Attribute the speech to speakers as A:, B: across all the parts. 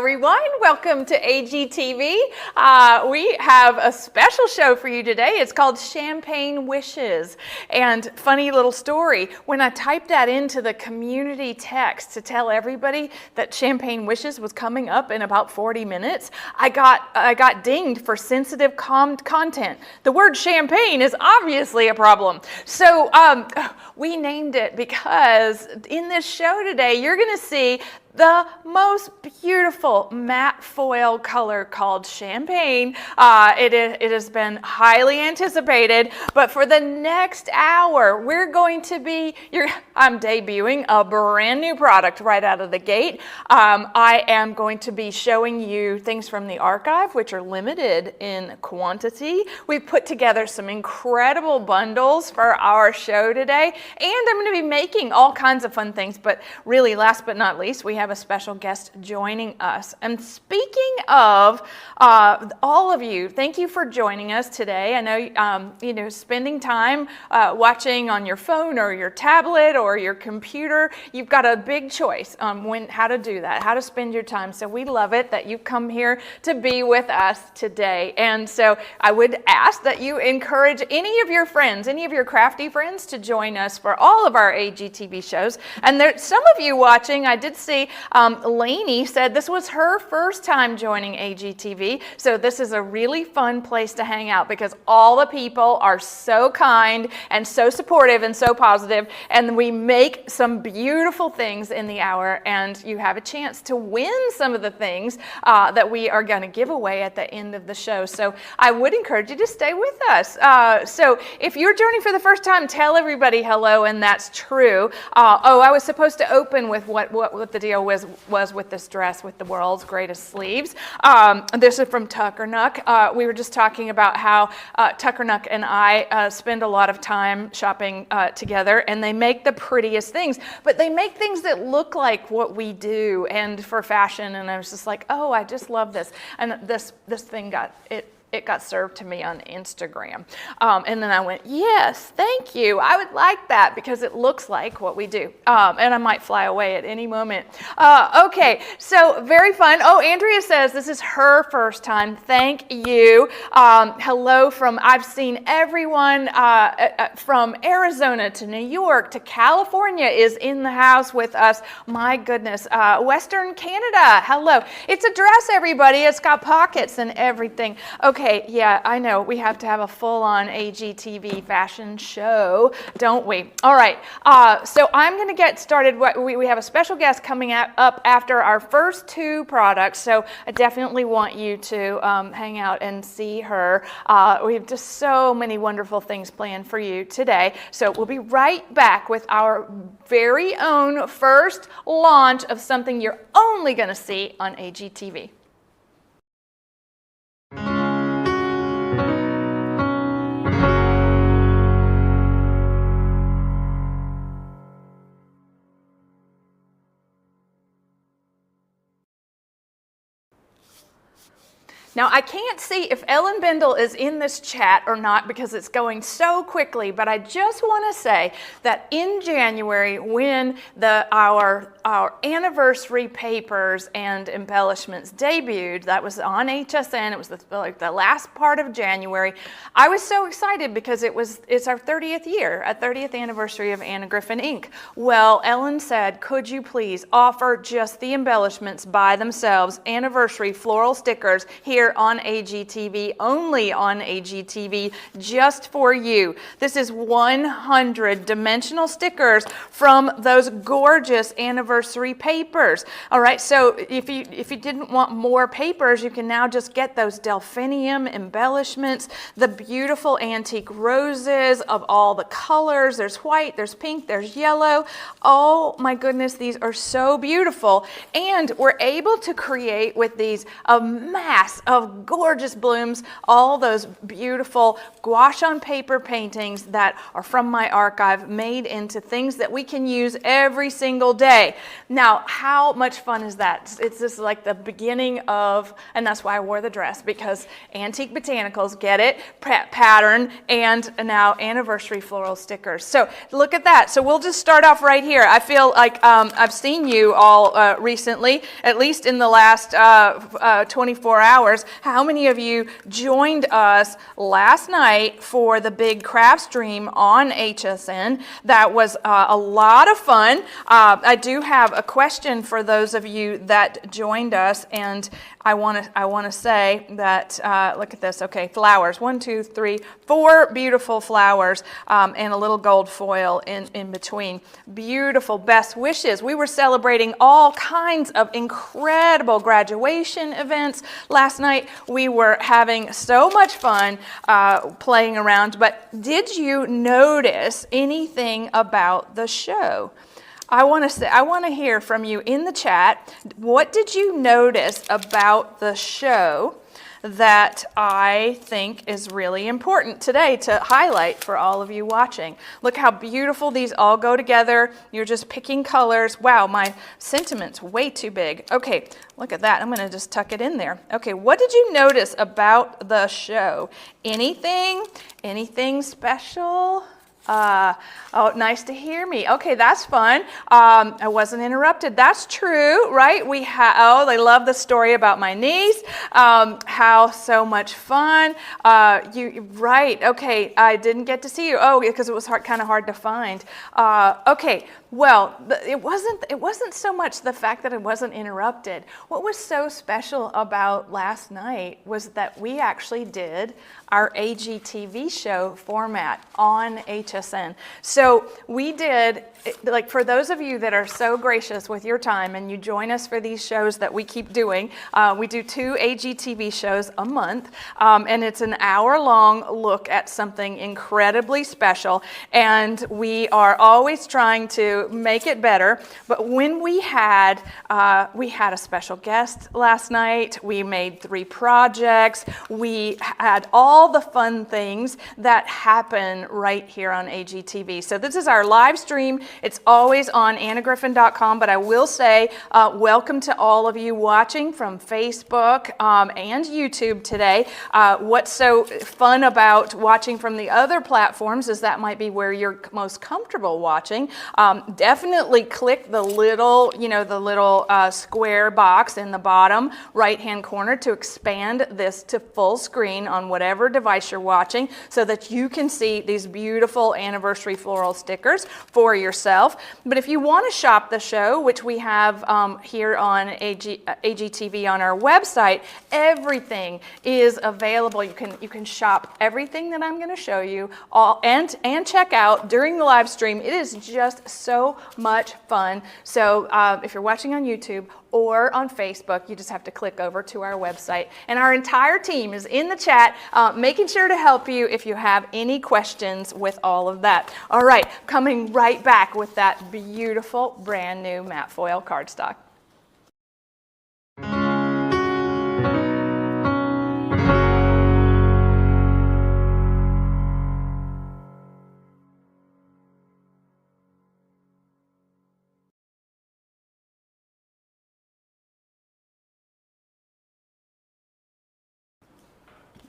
A: everyone. Welcome to AGTV. We have a special show for you today. It's called Champagne Wishes. And funny little story, when I typed that into the community text to tell everybody that Champagne Wishes was coming up in about 40 minutes, I got dinged for sensitive content. The word champagne is obviously a problem. So we named it because in this show today, you're going to see the most beautiful matte foil color called champagne. It has been highly anticipated, but for the next hour, we're going to be, I'm debuting a brand new product right out of the gate. I am going to be showing you things from the archive, which are limited in quantity. We've put together some incredible bundles for our show today, and I'm going to be making all kinds of fun things, but really last but not least, we have a special guest joining us. And speaking of all of you, thank you for joining us today. I know, spending time watching on your phone or your tablet or your computer, you've got a big choice on how to do that, how to spend your time. So we love it that you've come here to be with us today. And so I would ask that you encourage any of your friends, any of your crafty friends to join us for all of our AGTV shows. And there, some of you watching, I did see Lainey said this was her first time joining AGTV. So this is a really fun place to hang out because all the people are so kind and so supportive and so positive. And we make some beautiful things in the hour, and you have a chance to win some of the things that we are going to give away at the end of the show. So I would encourage you to stay with us. So if you're joining for the first time, tell everybody hello, and that's true. I was supposed to open with what the deal was with this dress with the world's greatest sleeves. This is from Tucker Nuck. We were just talking about how Tucker Nuck and I spend a lot of time shopping together, and they make the prettiest things, but they make things that look like what we do and for fashion. And I was just like, oh, I just love this. And this thing it got served to me on Instagram. And then I went, yes, thank you. I would like that because it looks like what we do. And I might fly away at any moment. Okay, so very fun. Oh, Andrea says this is her first time. Thank you. Hello I've seen everyone from Arizona to New York to California is in the house with us. My goodness. Western Canada, hello. It's a dress, everybody. It's got pockets and everything. Okay, yeah, I know. We have to have a full-on AGTV fashion show, don't we? All right, so I'm going to get started. We have a special guest coming up after our first two products, so I definitely want you to hang out and see her. We have just so many wonderful things planned for you today, so we'll be right back with our very own first launch of something you're only going to see on AGTV. Now, I can't see if Ellen Bendel is in this chat or not because it's going so quickly, but I just want to say that in January, when our anniversary papers and embellishments debuted, that was on HSN, it was the last part of January, I was so excited because it's our 30th year, a 30th anniversary of Anna Griffin Ink. Well, Ellen said, could you please offer just the embellishments by themselves, anniversary floral stickers here on AGTV, only on AGTV, just for you. This is 100 dimensional stickers from those gorgeous anniversary papers. All right, so if you didn't want more papers, you can now just get those delphinium embellishments, the beautiful antique roses of all the colors. There's white, there's pink, there's yellow. Oh my goodness, these are so beautiful. And we're able to create with these a mass of gorgeous blooms, all those beautiful gouache on paper paintings that are from my archive made into things that we can use every single day. Now, how much fun is that? It's just like the beginning of, and that's why I wore the dress, because Antique Botanicals, get it, pattern, and now anniversary floral stickers. So look at that. So we'll just start off right here. I feel like I've seen you all recently, at least in the last 24 hours. How many of you joined us last night for the big craft stream on HSN? That was a lot of fun. I do have a question for those of you that joined us, and I want to say that, look at this. Okay, flowers. 1, 2, 3, 4 beautiful flowers, and a little gold foil in between. Beautiful best wishes. We were celebrating all kinds of incredible graduation events last night. We were having so much fun playing around. But did you notice anything about the show? I want to hear from you in the chat. What did you notice about the show that I think is really important today to highlight for all of you watching? Look how beautiful these all go together. You're just picking colors. Wow, my sentiment's way too big. Okay, look at that. I'm going to just tuck it in there. Okay, what did you notice about the show? Anything special? Oh, nice to hear me. Okay, that's fun. I wasn't interrupted. That's true, right? They love the story about my niece. How so much fun. Right. Okay, I didn't get to see you. Oh, because it was kind of hard to find. Okay. Well, it wasn't so much the fact that it wasn't interrupted. What was so special about last night was that we actually did our AGTV show format on HSN. So we did, like, for those of you that are so gracious with your time and you join us for these shows that we keep doing, we do 2 AGTV shows a month, and it's an hour-long look at something incredibly special, and we are always trying to make it better. But when we had a special guest last night, we made 3 projects, we had all the fun things that happen right here on AGTV. So this is our live stream. It's always on annagriffin.com, but I will say welcome to all of you watching from Facebook and YouTube today. What's so fun about watching from the other platforms is that might be where you're most comfortable watching. Definitely click the little, square box in the bottom right-hand corner to expand this to full screen on whatever device you're watching, so that you can see these beautiful anniversary floral stickers for yourself. But if you want to shop the show, which we have here on AGTV on our website, everything is available. You can shop everything that I'm going to show you all and check out during the live stream. It is just so much fun. So if you're watching on YouTube or on Facebook, you just have to click over to our website. And our entire team is in the chat, making sure to help you if you have any questions with all of that. All right, coming right back with that beautiful brand new matte foil cardstock.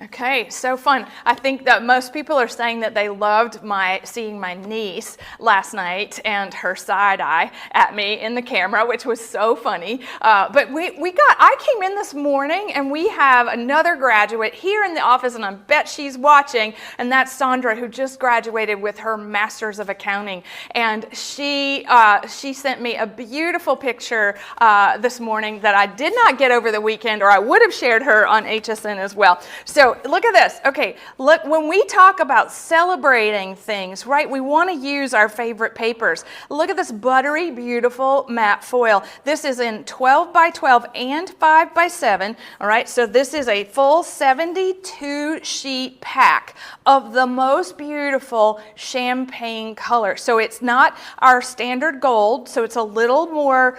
A: Okay, so fun. I think that most people are saying that they loved seeing my niece last night and her side eye at me in the camera, which was so funny. But I came in this morning and we have another graduate here in the office, and I bet she's watching, and that's Sandra, who just graduated with her Master's of Accounting. And she sent me a beautiful picture this morning that I did not get over the weekend, or I would have shared her on HSN as well. So So look at this. Okay, look, when we talk about celebrating things, right, we want to use our favorite papers. Look at this buttery, beautiful matte foil. This is in 12 by 12 and 5 by 7. All right, so this is a full 72 sheet pack of the most beautiful champagne color. So it's not our standard gold, so it's a little more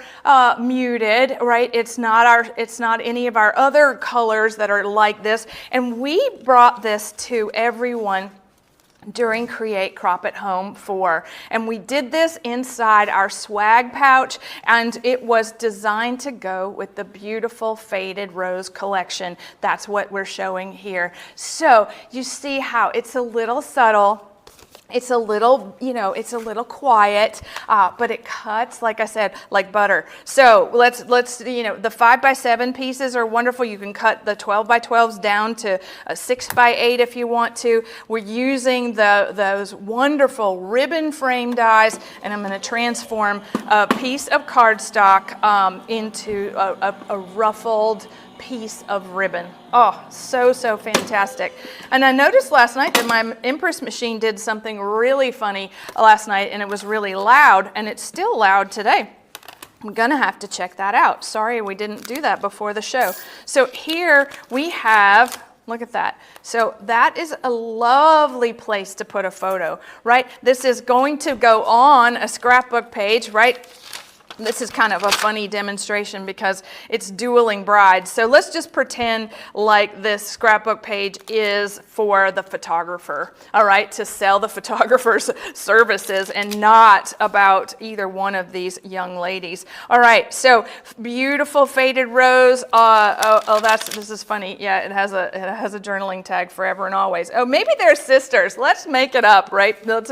A: muted, right? It's not any of our other colors that are like this. And we brought this to everyone during Create Crop at Home 4. And we did this inside our swag pouch, and it was designed to go with the beautiful faded rose collection. That's what we're showing here. So you see how it's a little subtle. It's a little, you know, it's a little quiet, but it cuts, like I said, like butter. So let's, you know, the 5 by 7 pieces are wonderful. You can cut the 12 by 12s down to a 6 by 8 if you want to. We're using those wonderful ribbon frame dies, and I'm going to transform a piece of cardstock into a ruffled piece of ribbon. Oh, so fantastic. And I noticed last night that my Empress machine did something really funny last night, and it was really loud, and it's still loud today. I'm gonna have to check that out. Sorry we didn't do that before the show. So here we have, look at that. So that is a lovely place to put a photo, right? This is going to go on a scrapbook page, right? This is kind of a funny demonstration because it's dueling brides. So let's just pretend like this scrapbook page is for the photographer, all right, to sell the photographer's services and not about either one of these young ladies. All right, so beautiful faded rose. This is funny. Yeah, it has a journaling tag, forever and always. Oh, maybe they're sisters. Let's make it up, right? Let's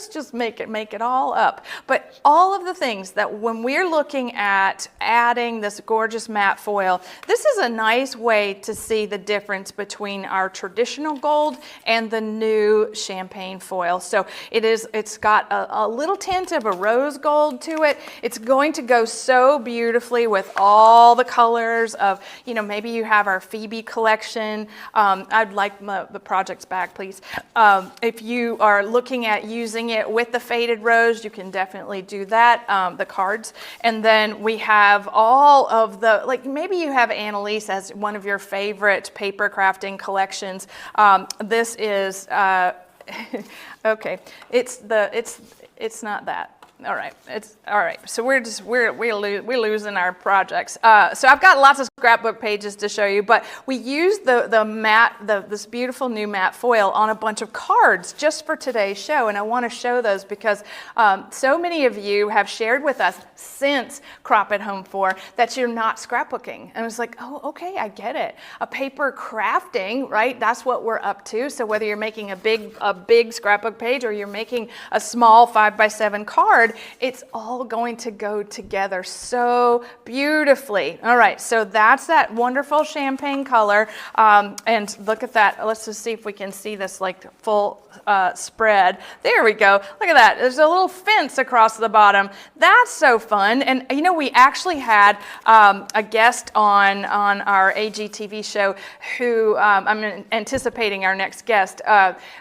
A: just make it all up. But all of the things that when we're looking at adding this gorgeous matte foil, this is a nice way to see the difference between our traditional gold and the new champagne foil. So it's got a little tint of a rose gold to it. It's going to go so beautifully with all the colors of, you know, maybe you have our Phoebe collection. I'd like the projects back, please. If you are looking at using it with the faded rose, you can definitely do that, the cards. And then we have all of the, like maybe you have Annalise as one of your favorite paper crafting collections. This is, okay, it's not that. All right, it's all right. So we're losing our projects. So I've got lots of scrapbook pages to show you, but we used this beautiful new matte foil on a bunch of cards just for today's show, and I want to show those because so many of you have shared with us since Crop at Home 4 that you're not scrapbooking, and I was like, oh, okay, I get it. A paper crafting, right? That's what we're up to. So whether you're making a big scrapbook page or you're making a small 5 by 7 card, it's all going to go together so beautifully. All right, so that's that wonderful champagne color. And look at that. Let's just see if we can see this like full spread. There we go. Look at that. There's a little fence across the bottom. That's so fun. And you know, we actually had a guest on our AGTV show who, I'm anticipating our next guest.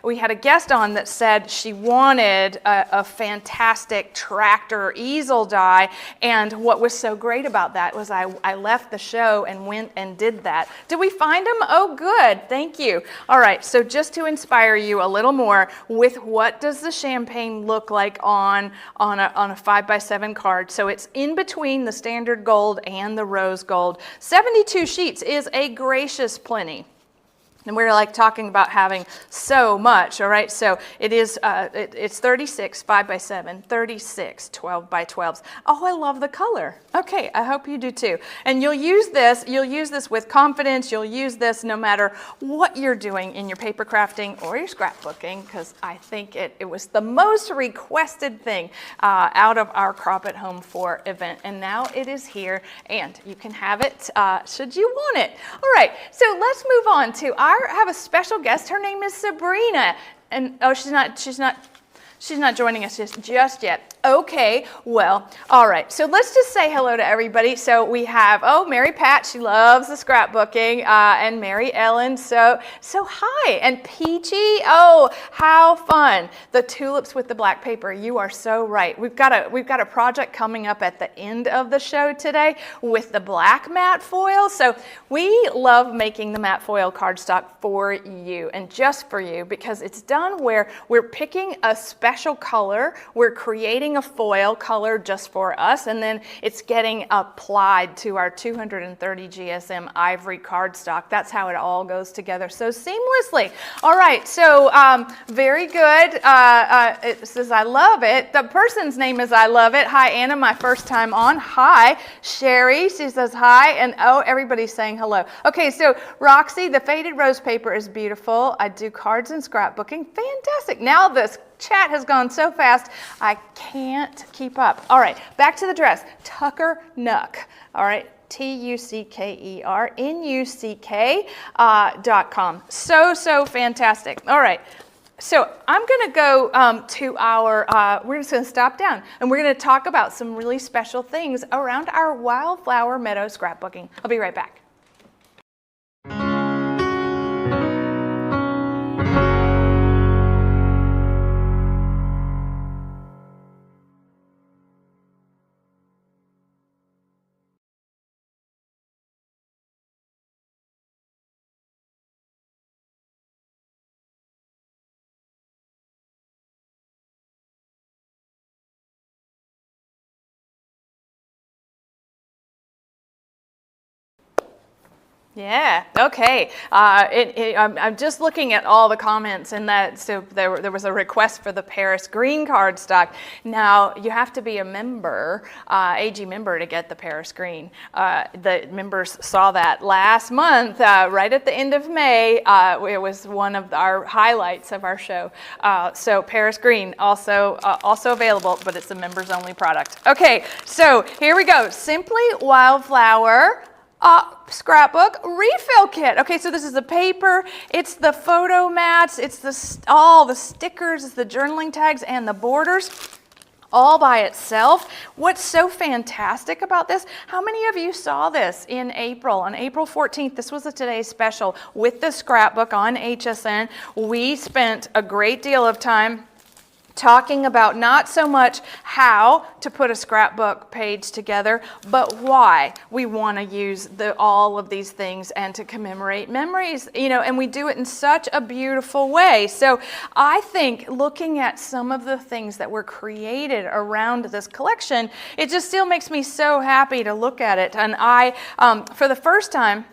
A: We had a guest on that said she wanted a fantastic tractor easel die, and what was so great about that was I left the show and went and did that. Did we find them? Oh, good. Thank you. All right, so just to inspire you a little more with what does the champagne look like on a 5 by 7 card. So it's in between the standard gold and the rose gold. 72 sheets is a gracious plenty. And we're like talking about having so much, all right? So it is, it's 36 5 by 7, 36 12 by 12s. Oh, I love the color. Okay, I hope you do too. And you'll use this with confidence. You'll use this no matter what you're doing in your paper crafting or your scrapbooking, because I think it was the most requested thing out of our Crop at Home 4 event. And now it is here, and you can have it should you want it. All right, so let's move on to I have a special guest. Her name is Sabrina, and oh, she's not joining us just yet. Okay, well, all right. So let's just say hello to everybody. So we have, Mary Pat, she loves the scrapbooking, and Mary Ellen, so hi. And Peachy, oh, how fun. The tulips with the black paper, you are so right. We've got a project coming up at the end of the show today with the black matte foil. So we love making the matte foil cardstock for you and just for you, because it's done where we're picking a special color, we're creating a foil color just for us, and then it's getting applied to our 230 GSM ivory cardstock. That's how it all goes together so seamlessly. All right, so very good. It says, I love it. The person's name is I love it. Hi, Anna, my first time on. Hi. Sherry, she says hi, and oh, everybody's saying hello. Okay, so Roxy, the faded rose paper is beautiful. I do cards and scrapbooking. Fantastic. Now this chat has gone so fast, I can't keep up. All right, back to the dress. Tucker Nuck. All right, TuckerNuck.com. So fantastic. All right. So I'm going to go to our, we're just going to stop down and we're going to talk about some really special things around our Wildflower Meadow scrapbooking. I'll be right back. Yeah, okay. I'm just looking at all the comments, and so there was a request for the Paris green cardstock. Now, you have to be a member, AG member, to get the Paris green. The members saw that last month, right at the end of May. It was one of our highlights of our show. So Paris green, also available, but it's a members only product. Okay, so here we go. Simply Wildflower scrapbook refill kit. Okay, so this is the paper, it's the photo mats, it's all the stickers, it's the journaling tags and the borders all by itself. What's so fantastic about this, how many of you saw this in April? On April 14th, this was a Today's Special with the scrapbook on HSN. We spent a great deal of time talking about not so much how to put a scrapbook page together, but why we want to use all of these things and to commemorate memories, and we do it in such a beautiful way. So I think looking at some of the things that were created around this collection, it just still makes me so happy to look at it. And I, for the first time,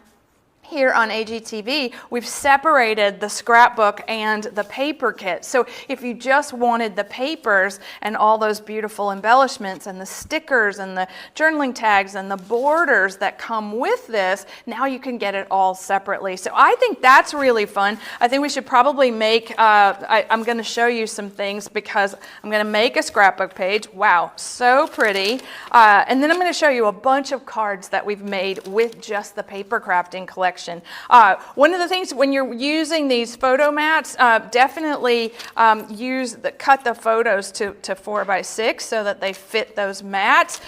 A: here on AGTV, we've separated the scrapbook and the paper kit. So if you just wanted the papers and all those beautiful embellishments and the stickers and the journaling tags and the borders that come with this, now you can get it all separately. So I think that's really fun. I think we should probably make, I'm going to show you some things because I'm going to make a scrapbook page. Wow, so pretty. And then I'm going to show you a bunch of cards that we've made with just the paper crafting collection. One of the things when you're using these photo mats, definitely cut the photos to 4x6 so that they fit those mats.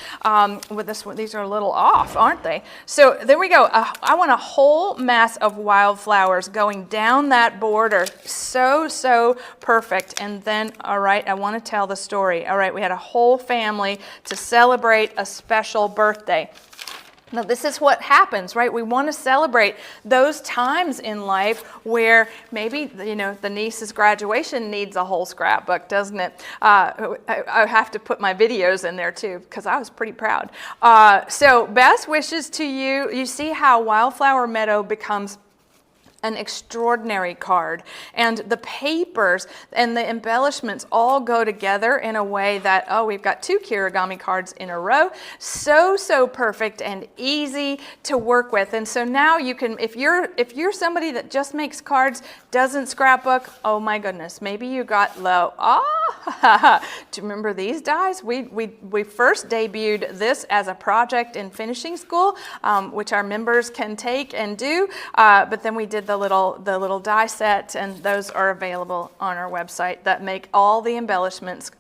A: With this one, these are a little off, aren't they? So there we go. I want a whole mass of wildflowers going down that border. So perfect. And then, all right, I want to tell the story. All right, we had a whole family to celebrate a special birthday. Now, this is what happens, right? We want to celebrate those times in life where maybe, the niece's graduation needs a whole scrapbook, doesn't it? I have to put my videos in there too, because I was pretty proud. So best wishes to you. You see how Wildflower Meadow becomes an extraordinary card, and the papers and the embellishments all go together in a way that, we've got 2 Kirigami cards in a row. So perfect and easy to work with. And so now you can, if you're somebody that just makes cards, doesn't scrapbook, oh my goodness, maybe you got low. Do you remember these dies? We first debuted this as a project in finishing school, which our members can take and do, but then we did the little die set, and those are available on our website that make all the embellishments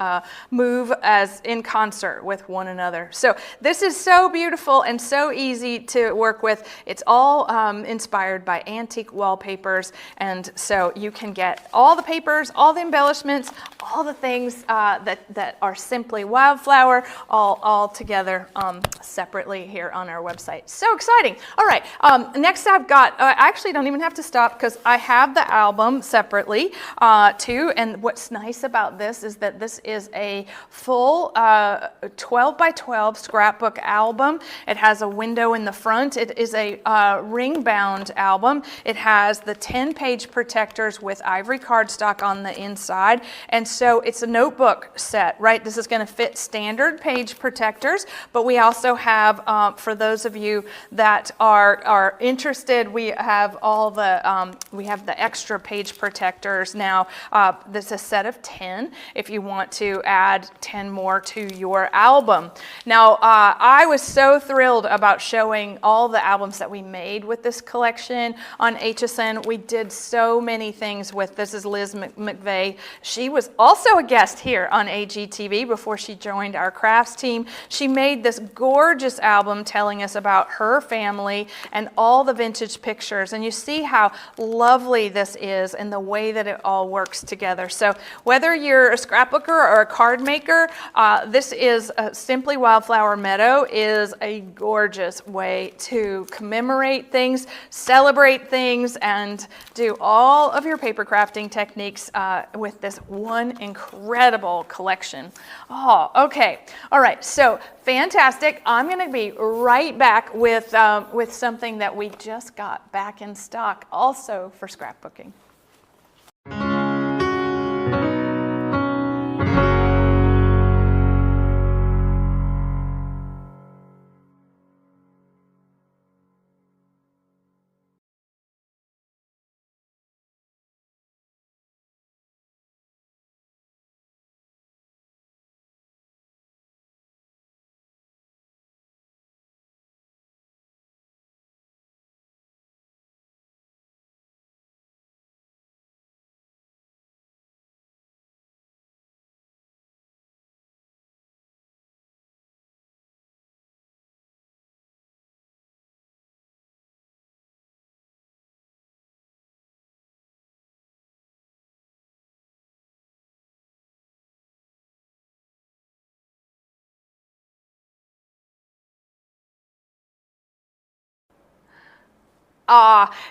A: move as in concert with one another. So this is so beautiful and so easy to work with. It's all inspired by antique wallpapers, and so you can get all the papers, all the embellishments, all the things that are simply Wildflower, all together separately here on our website. So exciting. All right, next I've got, I actually don't even have to stop because I have the album separately too, and what's nice about this is that this is a full 12 by 12 scrapbook album. It has a window in the front. It is a ring bound album. It has the 10-page protectors with ivory cardstock on the inside, and so it's a notebook set, right? This is going to fit standard page protectors, but we also have, for those of you that are interested, we have all the extra page protectors now. This is a set of 10 if you want to add 10 more to your album. Now, I was so thrilled about showing all the albums that we made with this collection on HSN. We did so many things with, this is Liz McVeigh. She was also a guest here on AGTV before she joined our crafts team. She made this gorgeous album telling us about her family and all the vintage pictures, and you see how lovely this is and the way that it all works together. So whether you're a scrapbooker or a card maker, this is Simply Wildflower Meadow is a gorgeous way to commemorate things, celebrate things, and do all of your paper crafting techniques with this one incredible collection. Oh, okay. All right, so fantastic. I'm going to be right back with something that we just got back in stock also for scrapbooking.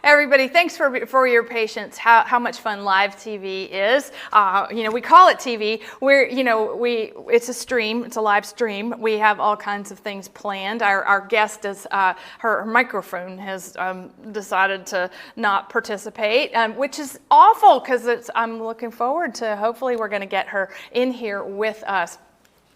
A: Everybody, thanks for your patience. How much fun live TV is. We call it TV. It's a stream. It's a live stream. We have all kinds of things planned. Our guest is her microphone has decided to not participate, which is awful because I'm looking forward to, hopefully we're going to get her in here with us.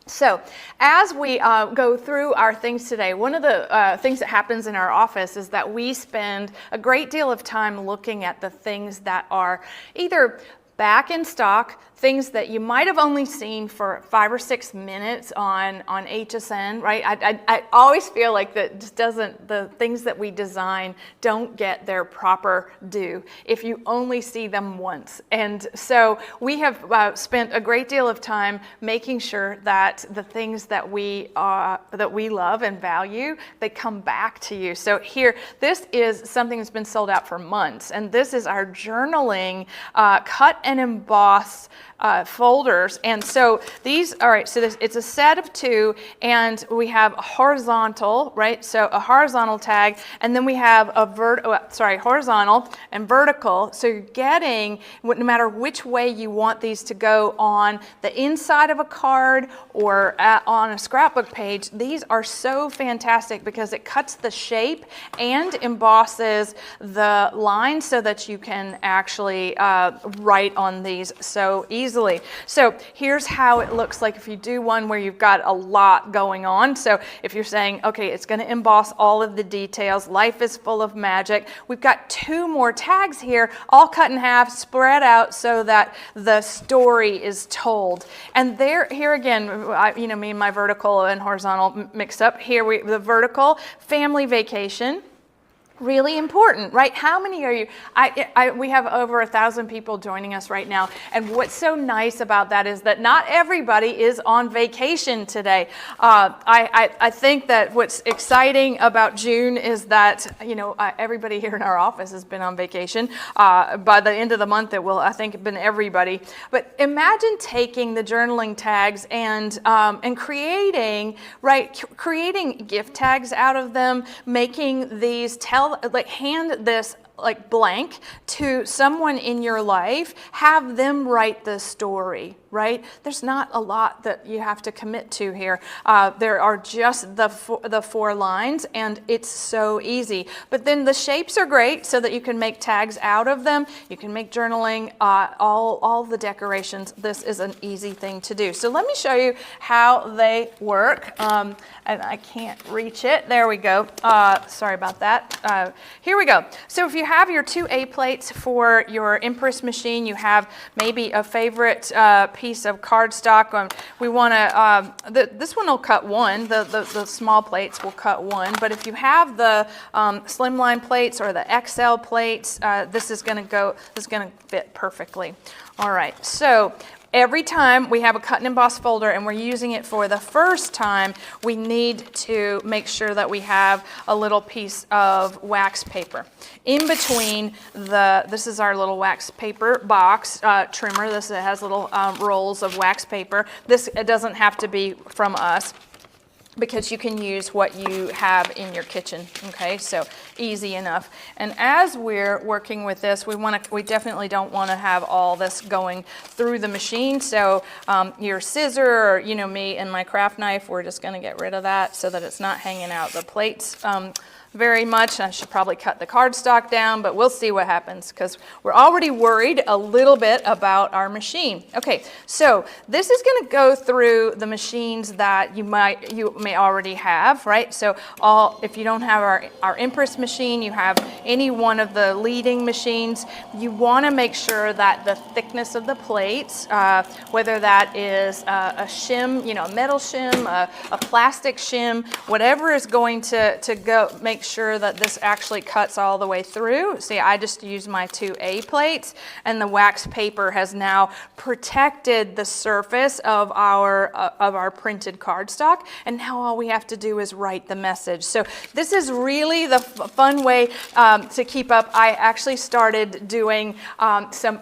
A: So as we go through our things today, one of the things that happens in our office is that we spend a great deal of time looking at the things that are either back in stock, things that you might have only seen for 5 or 6 minutes on HSN, right? I always feel like that just the things that we design don't get their proper due if you only see them once. And so we have spent a great deal of time making sure that the things that we love and value, they come back to you. So here, this is something that's been sold out for months, and this is our journaling cut and emboss folders. And so these, all right, so it's a set of 2, and we have a horizontal, right? So a horizontal tag, and then we have a horizontal and vertical. So you're getting, no matter which way you want these to go on the inside of a card or on a scrapbook page, these are so fantastic because it cuts the shape and embosses the lines so that you can actually write on these so easily. So here's how it looks like if you do one where you've got a lot going on. So if you're saying, okay, it's going to emboss all of the details, life is full of magic. We've got 2 more tags here, all cut in half, spread out so that the story is told. And here again, me and my vertical and horizontal mixed up. Here the vertical, family vacation. really important, right? How many are you? We have over 1,000 people joining us right now. And what's so nice about that is that not everybody is on vacation today. I think that what's exciting about June is that, everybody here in our office has been on vacation. By the end of the month, it will, I think, have been everybody. But imagine taking the journaling tags and creating gift tags out of them, making these hand this blank to someone in your life, have them write the story, right? There's not a lot that you have to commit to here. There are just the 4 lines, and it's so easy. But then the shapes are great so that you can make tags out of them. You can make journaling, all the decorations. This is an easy thing to do. So let me show you how they work. And I can't reach it. There we go. Sorry about that. Here we go. So if you have your 2 A plates for your Empress machine, you have maybe a favorite piece of cardstock. We want to, this one will cut 1. The small plates will cut 1. But if you have the Slimline plates or the XL plates, this is going to fit perfectly. All right. So every time we have a cut and emboss folder and we're using it for the first time, we need to make sure that we have a little piece of wax paper. In between this is our little wax paper box trimmer. This has little rolls of wax paper. It doesn't have to be from us, because you can use what you have in your kitchen. Okay, so easy enough. And as we're working with this, we definitely don't want to have all this going through the machine. So your scissor, or me and my craft knife, we're just going to get rid of that so that it's not hanging out the plates very much. I should probably cut the cardstock down, but we'll see what happens because we're already worried a little bit about our machine. Okay, so this is going to go through the machines that you may already have, right? So if you don't have our Empress machine, you have any one of the leading machines. You want to make sure that the thickness of the plates, whether that is a shim, a metal shim, a plastic shim, whatever is going to make sure that this actually cuts all the way through. See, I just used my 2 A plates, and the wax paper has now protected the surface of our printed cardstock, and now all we have to do is write the message. So this is really the fun way to keep up. I actually started doing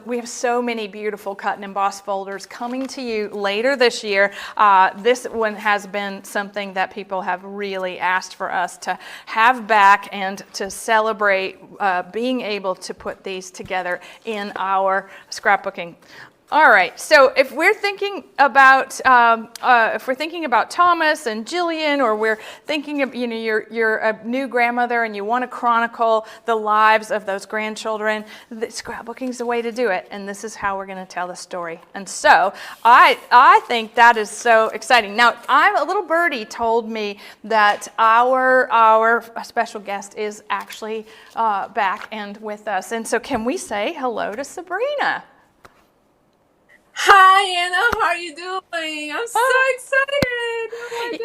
A: we have so many beautiful cut and emboss folders coming to you later this year. This one has been something that people have really asked for us to have back and to celebrate being able to put these together in our scrapbooking. All right, so if we're thinking about Thomas and Jillian, or we're thinking of you're a new grandmother and you want to chronicle the lives of those grandchildren, the scrapbooking is the way to do it, and this is how we're going to tell the story. And so I think that is so exciting. Now, a little birdie told me that our special guest is actually back and with us, and so can we say hello to Sabrina?
B: Hi, Anna. How are you doing? I'm so excited. Oh my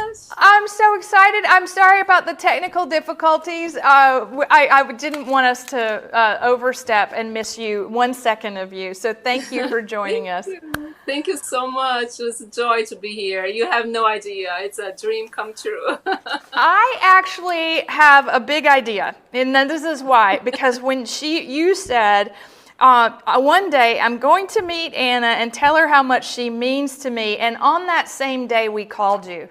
B: gosh.
A: I'm so excited. I'm sorry about the technical difficulties. I didn't want us to overstep and miss 1 second of you. So thank you for joining us.
B: Thank you so much. It was a joy to be here. You have no idea. It's a dream come true.
A: I actually have a big idea. And then this is why. Because when you said, one day I'm going to meet Anna and tell her how much she means to me, and on that same day we called you.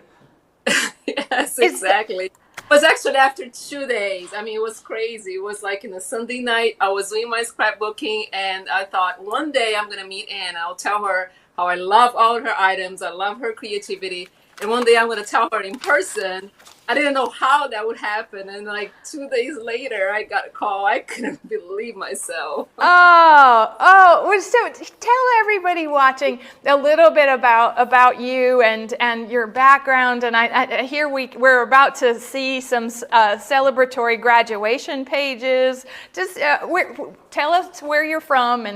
B: Yes, exactly. It was actually after 2 days. I mean, it was crazy. It was like in a Sunday night. I was doing my scrapbooking, and I thought one day I'm going to meet Anna. I'll tell her how I love all her items. I love her creativity. And one day I'm going to tell her in person. I didn't know how that would happen. And like 2 days later, I got a call. I couldn't believe myself.
A: Well, so tell everybody watching a little bit about you and your background. And I hear we're about to see some celebratory graduation pages. Just tell us where you're from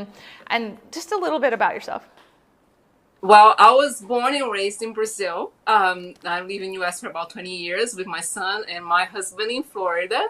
A: and just a little bit about yourself.
B: Well, I was born and raised in Brazil. I live in U.S. for about 20 years with my son and my husband in Florida.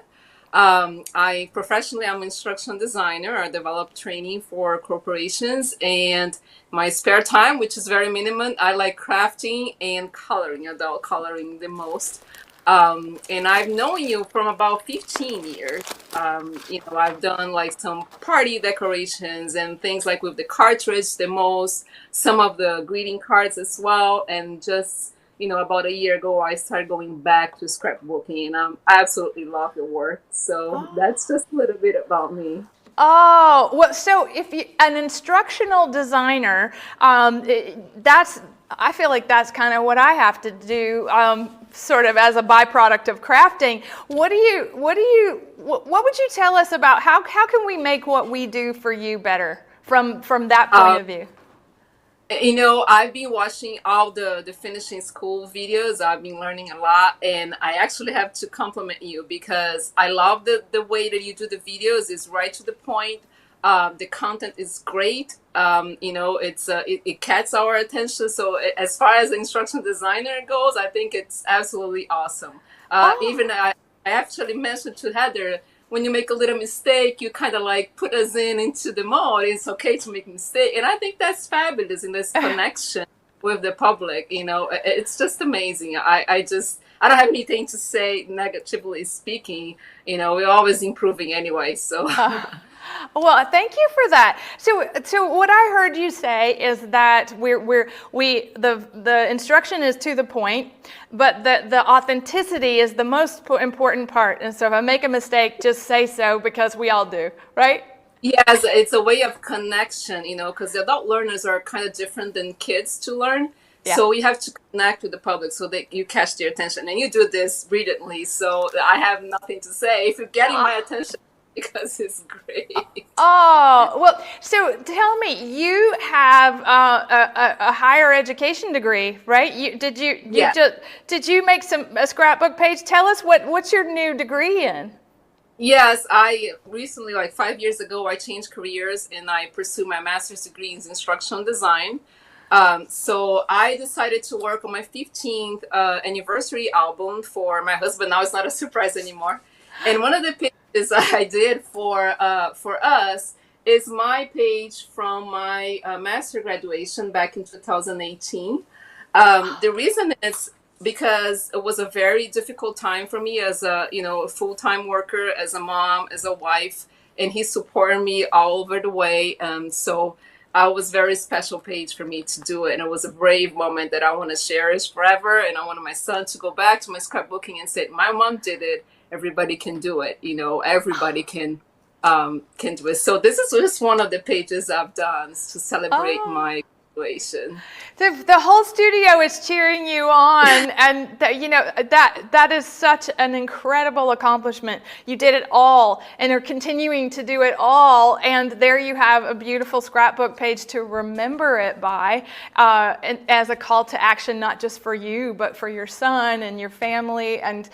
B: I professionally, I'm an instructional designer. I develop training for corporations, and my spare time, which is very minimum, I like crafting and coloring, adult coloring the most. And I've known you from about 15 years. I've done like some party decorations and things like with the cartridge the most, some of the greeting cards as well, and just about a year ago, I started going back to scrapbooking, and I absolutely love your work. So that's just a little bit about me.
A: Oh, well, so if you, an instructional designer, I feel like that's kind of what I have to do, sort of as a byproduct of crafting. What would you tell us about how can we make what we do for you better from that point of view?
B: I've been watching all the finishing school videos. I've been learning a lot, and I actually have to compliment you because I love the way that you do the videos. It's right to the point. The content is great. It catches our attention. So as far as the instructional designer goes, I think it's absolutely awesome. Even I actually mentioned to Heather, when you make a little mistake, you kind of like put us into the mode. It's okay to make a mistake. And I think that's fabulous in this connection with the public. It's just amazing. I don't have anything to say negatively speaking. We're always improving anyway. So.
A: Well, thank you for that. So what I heard you say is that the instruction is to the point, but the authenticity is the most important part. And so if I make a mistake, just say so, because we all do, right?
B: Yes, it's a way of connection, because the adult learners are kind of different than kids to learn. Yeah. So we have to connect with the public so that you catch their attention. And you do this brilliantly, so I have nothing to say. If you're getting my attention, because it's great.
A: Oh, well, so tell me, you have a higher education degree, right? Did you make a scrapbook page? Tell us what's your new degree in?
B: Yes, I recently, like 5 years ago, I changed careers and I pursued my master's degree in instructional design. So I decided to work on my 15th anniversary album for my husband. Now it's not a surprise anymore. And one of the pages I did for us is my page from my master graduation back in 2018. The reason is because it was a very difficult time for me as a full-time worker, as a mom, as a wife, and he supported me all over the way. So it was a very special page for me to do it, and it was a brave moment that I want to cherish forever. And I wanted my son to go back to my scrapbooking and say, "My mom did it. Everybody can do it. Everybody can do it." So this is just one of the pages I've done to celebrate my graduation.
A: The whole studio is cheering you on, and that is such an incredible accomplishment. You did it all, and are continuing to do it all, and there you have a beautiful scrapbook page to remember it by, and as a call to action, not just for you, but for your son and your family, and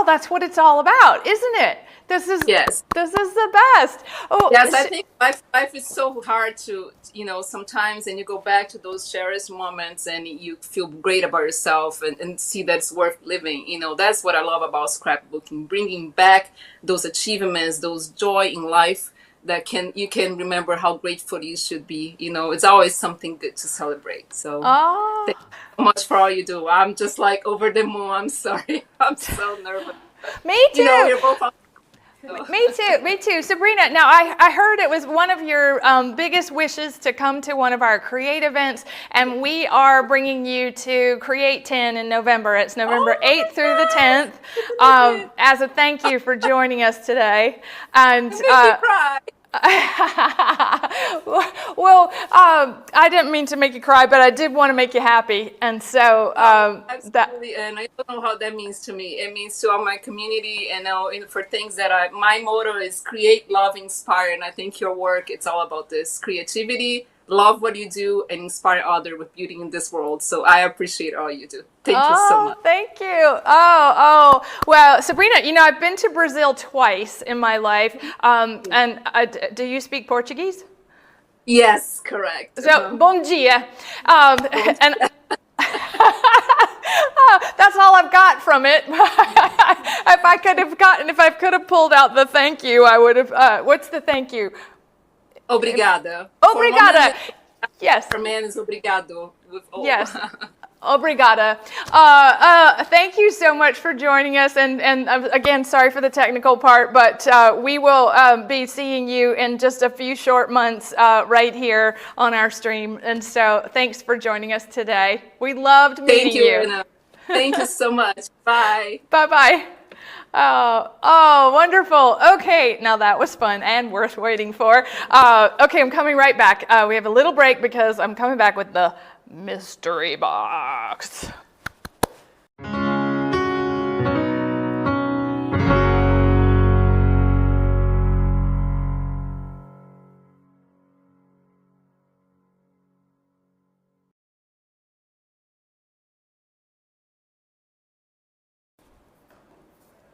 A: that's what it's all about, isn't it? This is the best. Oh
B: yes, I think life is so hard to sometimes, and you go back to those cherished moments and you feel great about yourself and see that it's worth living. That's what I love about scrapbooking, bringing back those achievements, those joy in life that you can remember how grateful you should be. It's always something good to celebrate. So thank you so much for all you do. I'm just like over the moon. I'm sorry. I'm so nervous.
A: Me too.
B: You're both
A: Me too. Sabrina, now I heard it was one of your biggest wishes to come to one of our Create events, and we are bringing you to Create 10 in November. It's November 8th through the 10th, as a thank you for joining us today. And well, I didn't mean to make you cry, but I did want to make you happy, and so
B: absolutely. And I don't know how that means to me. It means to all my community, and for things that my motto is create, love, inspire. And I think your work, it's all about this creativity, love what you do, and inspire others with beauty in this world. So I appreciate all you do. Thank you so much.
A: Thank you. Well, Sabrina, I've been to Brazil twice in my life. And do you speak Portuguese?
B: Yes, correct.
A: So, bom dia. And that's all I've got from it. if I could have pulled out the thank you, I would have. What's the thank you?
B: Obrigada.
A: Obrigada. Yes.
B: For man is obrigado. With O.
A: Yes. Obrigada. Thank you so much for joining us. And again, sorry for the technical part, but we will be seeing you in just a few short months right here on our stream. And so thanks for joining us today. We loved meeting you.
B: Anna. Thank you so much. Bye.
A: Bye-bye. Oh, wonderful. Okay, now that was fun and worth waiting for. Okay, I'm coming right back. We have a little break because I'm coming back with the mystery box.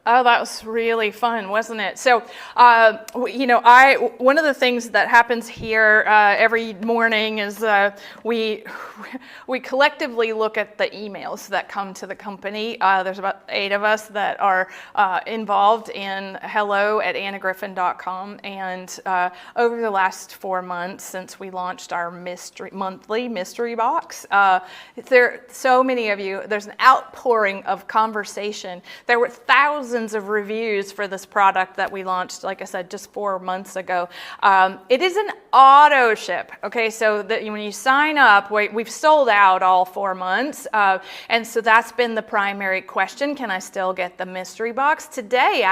A: Oh, that was really fun, wasn't it? So, one of the things that happens here every morning is we collectively look at the emails that come to the company. There's about 8 of us that are involved in hello@annagriffin.com, and over the last 4 months since we launched our monthly mystery box, there so many of you. There's an outpouring of conversation. There were thousands of reviews for this product that we launched, like I said, just 4 months ago. It is an auto ship, okay? So that when you sign up, we've sold out all 4 months, and so that's been the primary question: can I still get the mystery box? Today,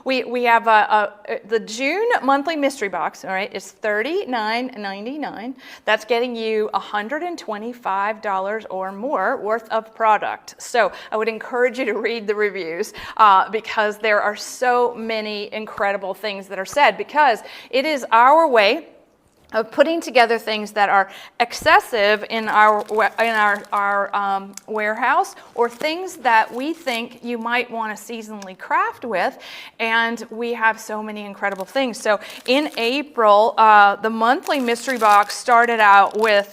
A: we have the June monthly mystery box. All right, it's $39.99. That's getting you $125 or more worth of product. So I would encourage you to read the reviews. Because there are so many incredible things that are said, because it is our way of putting together things that are excessive in our warehouse, or things that we think you might want to seasonally craft with, and we have so many incredible things. So in April, the monthly mystery box started out with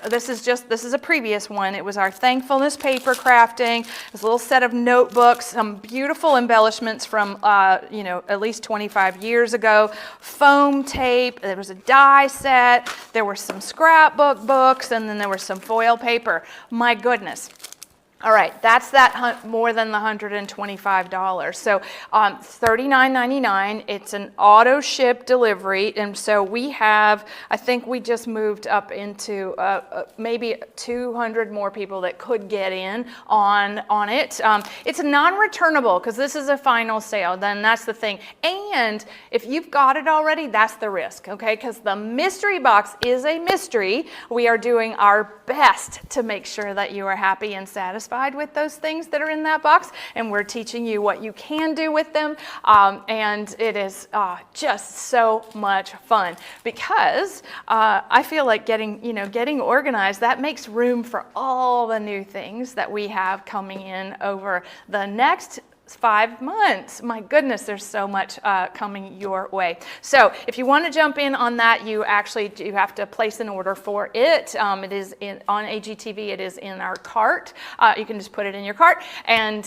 A: this is a previous one. It was our thankfulness paper crafting. This little set of notebooks, some beautiful embellishments from at least 25 years ago, foam tape. There was a die set, there were some scrapbook books, and then there was some foil paper. My goodness. All right, that's more than the $125. So $39.99. It's an auto ship delivery, and so we have, I think we just moved up into maybe 200 more people that could get in on it. It's non-returnable because this is a final sale. Then that's the thing. And if you've got it already, that's the risk, okay? Because the mystery box is a mystery. We are doing our best to make sure that you are happy and satisfied with those things that are in that box, and we're teaching you what you can do with them, and it is just so much fun, because I feel like getting organized, that makes room for all the new things that we have coming in over the next 5 months. My goodness, there's so much coming your way. So if you want to jump in on that, you have to place an order for it. It is on AGTV. It is in our cart. You can just put it in your cart and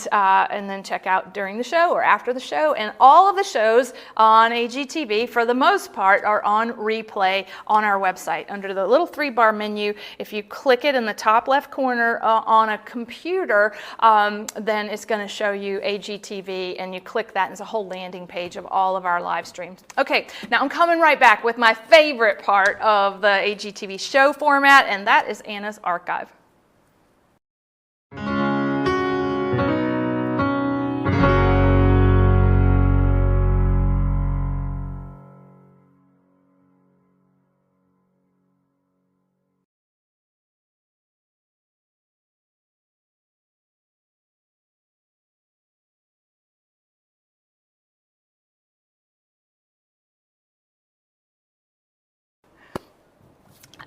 A: then check out during the show or after the show. And all of the shows on AGTV, for the most part, are on replay on our website under the little 3-bar menu. If you click it in the top left corner on a computer, then it's going to show you AGTV, and you click that, and it's a whole landing page of all of our live streams. Okay, now I'm coming right back with my favorite part of the AGTV show format, and that is Anna's archive.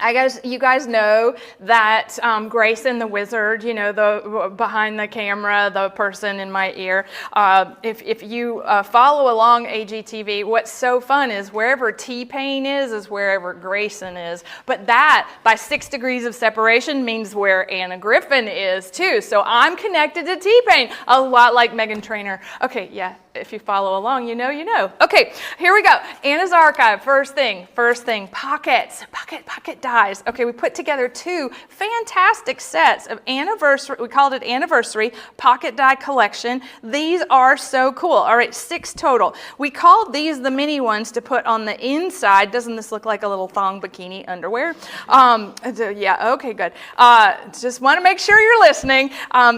A: I guess you guys know that Grayson the wizard, you know, the behind the camera, the person in my ear. If you follow along AGTV, what's so fun is wherever T-Pain is wherever Grayson is. But that, by 6 degrees of separation, means where Anna Griffin is too. So I'm connected to T-Pain, a lot like Meghan Trainor. Okay, yeah. If you follow along, you know, you know. Okay, here we go. Anna's archive. First thing, pockets, pocket dies. Okay, we put together 2 fantastic sets of anniversary. We called it anniversary pocket die collection. These are so cool. All right, 6 total. We called these the mini ones to put on the inside. Doesn't this look like a little thong bikini underwear? Yeah. Okay, good. Just want to make sure you're listening.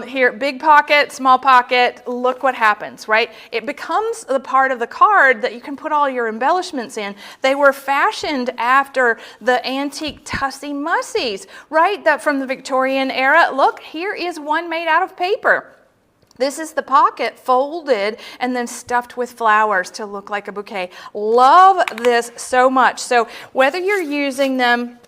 A: Here, big pocket, small pocket. Look what happens, right? It becomes the part of the card that you can put all your embellishments in. They were fashioned after the antique Tussie Mussies, right? That from the Victorian era. Look, here is one made out of paper. This is the pocket folded and then stuffed with flowers to look like a bouquet. Love this so much. So whether you're using them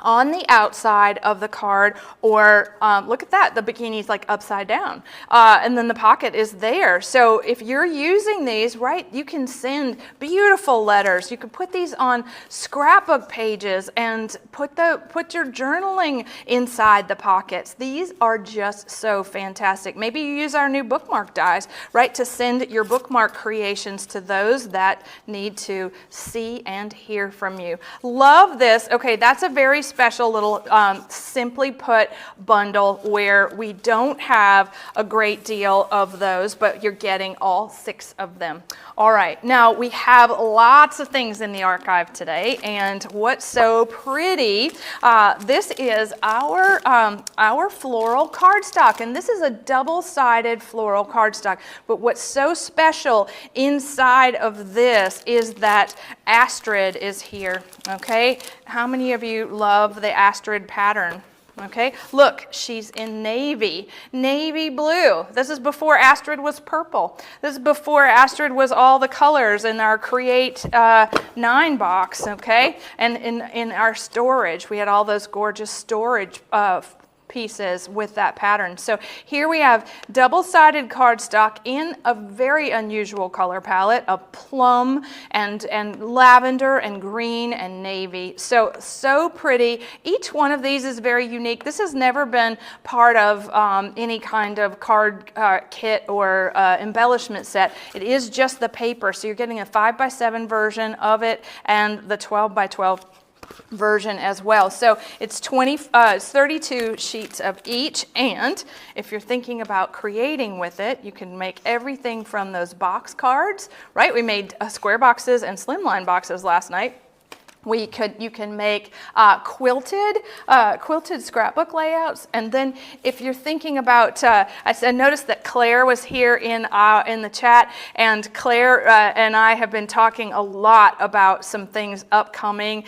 A: on the outside of the card, or look at that, the bikini's like upside down, and then the pocket is there. So if you're using these, right, you can send beautiful letters. You can put these on scrapbook pages and put your journaling inside the pockets. These are just so fantastic. Maybe you use our new bookmark dies, right, to send your bookmark creations to those that need to see and hear from you. Love this. Okay, that's a very special little simply put bundle where we don't have a great deal of those, but you're getting all 6 of them. All right, now we have lots of things in the archive today, and what's so pretty, this is our floral cardstock, and this is a double-sided floral cardstock. But what's so special inside of this is that Astrid is here, okay? How many of you love the Astrid pattern? Okay, look, she's in navy blue. This is before Astrid was purple. This is before Astrid was all the colors in our Create 9 box, okay? And in our storage, we had all those gorgeous storage pieces with that pattern. So here we have double-sided cardstock in a very unusual color palette of plum and lavender and green and navy. So pretty. Each one of these is very unique. This has never been part of any kind of card kit or embellishment set. It is just the paper. So you're getting a 5x7 version of it and the 12x12 version as well. So it's 32 sheets of each, and if you're thinking about creating with it, you can make everything from those box cards, right? We made square boxes and slimline boxes last night. You can make quilted scrapbook layouts, and then if you're thinking about, I noticed that Claire was here in the chat, and Claire and I have been talking a lot about some things upcoming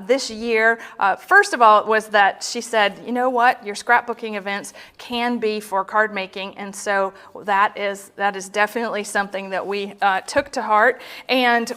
A: this year. First of all, it was that she said, you know what, your scrapbooking events can be for card making, and so that is definitely something that we took to heart. And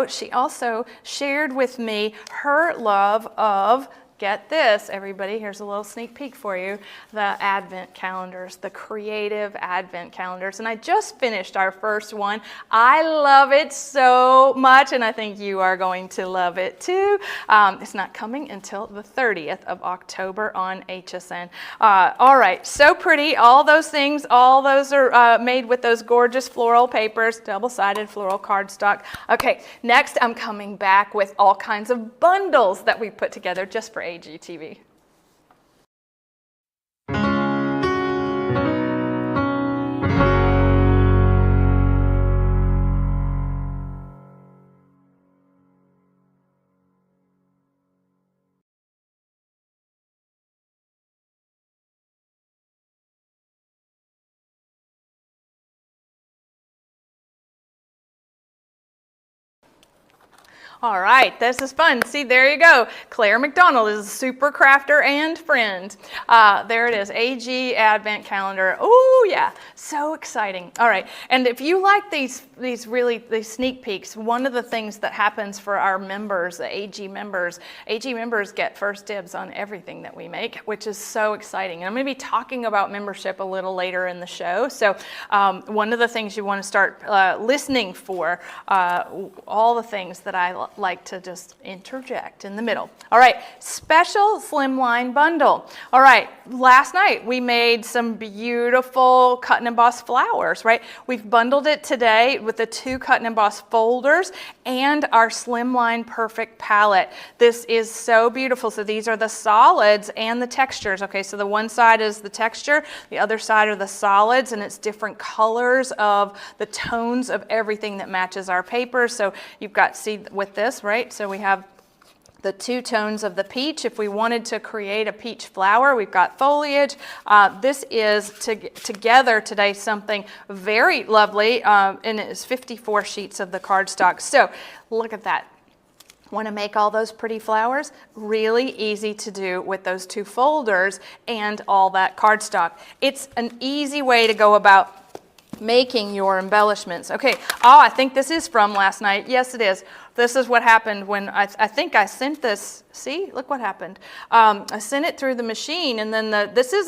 A: she also shared with me her love of, get this, everybody, here's a little sneak peek for you, the advent calendars, the creative advent calendars. And I just finished our first one. I love it so much, and I think you are going to love it too. It's not coming until the 30th of October on HSN. All right, so pretty. All those things, all those are made with those gorgeous floral papers, double-sided floral cardstock. Okay, next I'm coming back with all kinds of bundles that we put together just for AGTV. All right, this is fun. See, there you go. Claire McDonald is a super crafter and friend. There it is, AG Advent Calendar. Oh yeah, so exciting. All right, and if you like these sneak peeks, one of the things that happens for our members, the AG members get first dibs on everything that we make, which is so exciting. And I'm going to be talking about membership a little later in the show. So one of the things you want to start listening for, all the things that I like to just interject in the middle. All right, special Slimline bundle. All right, last night we made some beautiful cut and emboss flowers, right? We've bundled it today with the 2 cut and emboss folders and our Slimline Perfect palette. This is so beautiful. So these are the solids and the textures. Okay, so the one side is the texture, the other side are the solids, and it's different colors of the tones of everything that matches our paper. So you've got, see with this, right? So we have the 2 tones of the peach. If we wanted to create a peach flower, we've got foliage. This is together today something very lovely, and it is 54 sheets of the cardstock. So look at that. Want to make all those pretty flowers? Really easy to do with those 2 folders and all that cardstock. It's an easy way to go about making your embellishments. Okay, I think this is from last night. Yes, it is. This is what happened when I think I sent this. See, look what happened. I sent it through the machine, and then this is